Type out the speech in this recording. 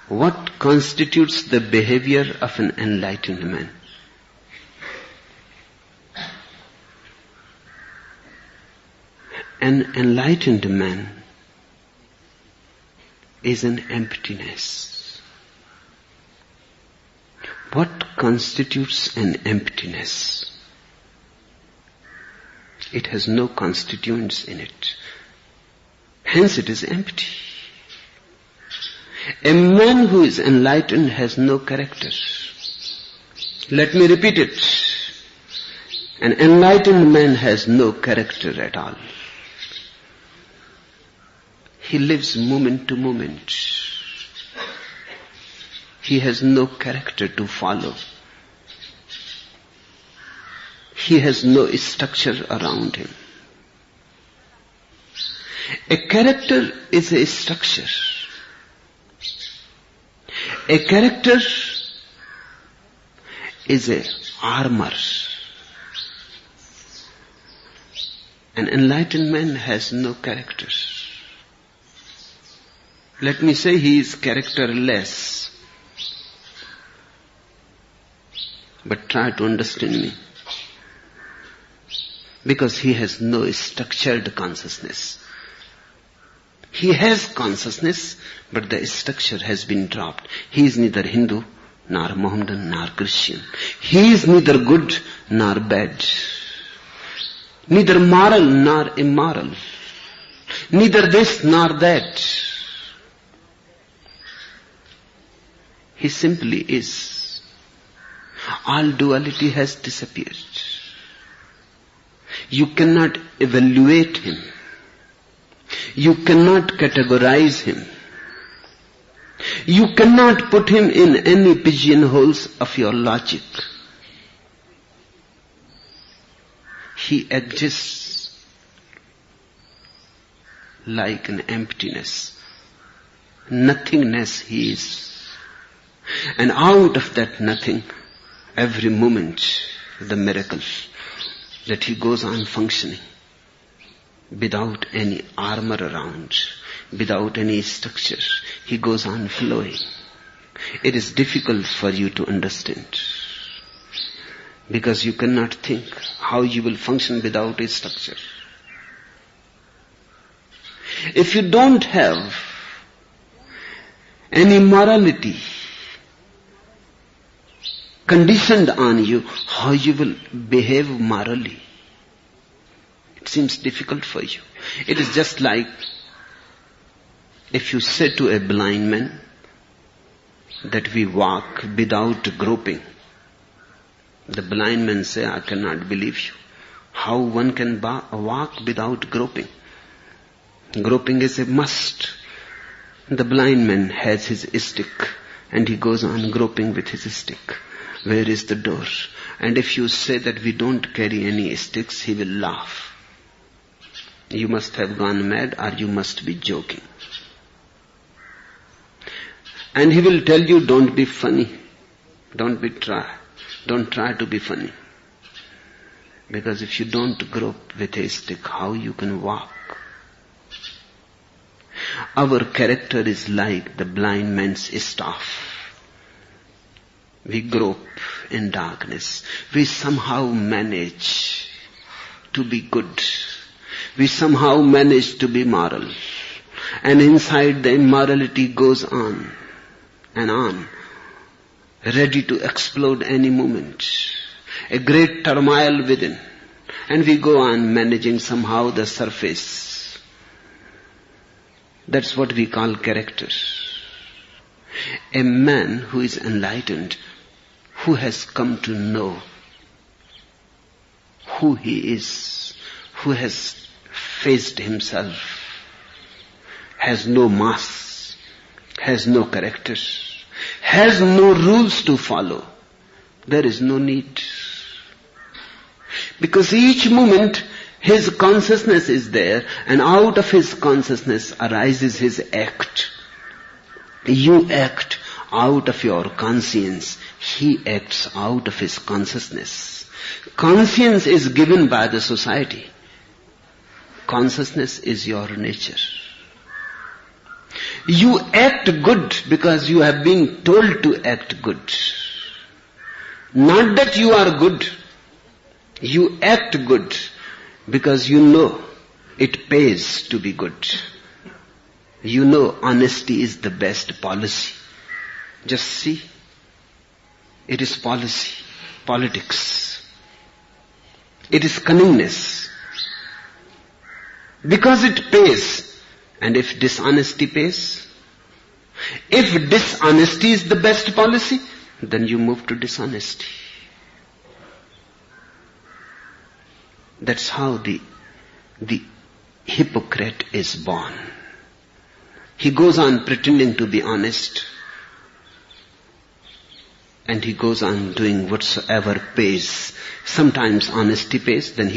What constitutes the behavior of an enlightened man? An enlightened man is an emptiness. What constitutes an emptiness? It has no constituents in it. Hence it is empty. A man who is enlightened has no character. Let me repeat it. An enlightened man has no character at all. He lives moment to moment. He has no character to follow. He has no structure around him. A character is a structure. A character is a armor. An enlightened man has no character. Let me say he is characterless. But try to understand me. Because he has no structured consciousness. He has consciousness, but the structure has been dropped. He is neither Hindu, nor Mohammedan, nor Christian. He is neither good nor bad. Neither moral nor immoral. Neither this nor that. He simply is. All duality has disappeared. You cannot evaluate him. You cannot categorize him. You cannot put him in any pigeonholes of your logic. He exists like an emptiness. Nothingness he is. And out of that nothing, every moment, the miracle that he goes on functioning without any armor around, without any structure. He goes on flowing. It is difficult for you to understand because you cannot think how you will function without a structure. If you don't have any morality conditioned on you, how you will behave morally. It seems difficult for you. It is just like if you say to a blind man that we walk without groping. The blind man say, I cannot believe you. How one can walk without groping? Groping is a must. The blind man has his stick and he goes on groping with his stick. Where is the door? And if you say that we don't carry any sticks, he will laugh. You must have gone mad or you must be joking. And he will tell you, don't be funny. Don't try to be funny. Because if you don't grope with a stick, how you can walk? Our character is like the blind man's staff. We grope in darkness. We somehow manage to be good. We somehow manage to be moral. And inside the immorality goes on and on, ready to explode any moment. A great turmoil within. And we go on managing somehow the surface. That's what we call character. A man who is enlightened, who has come to know who he is, who has faced himself, has no mass, has no character, has no rules to follow. There is no need. Because each moment his consciousness is there, and out of his consciousness arises his act. You act out of your conscience. He acts out of his consciousness. Conscience is given by the society. Consciousness is your nature. You act good because you have been told to act good. Not that you are good. You act good because you know it pays to be good. You know honesty is the best policy. Just see. It is policy, politics. It is cunningness. Because it pays. And if dishonesty pays, if dishonesty is the best policy, then you move to dishonesty. That's how the hypocrite is born. He goes on pretending to be honest, and he goes on doing whatsoever pays. Sometimes honesty pays, then he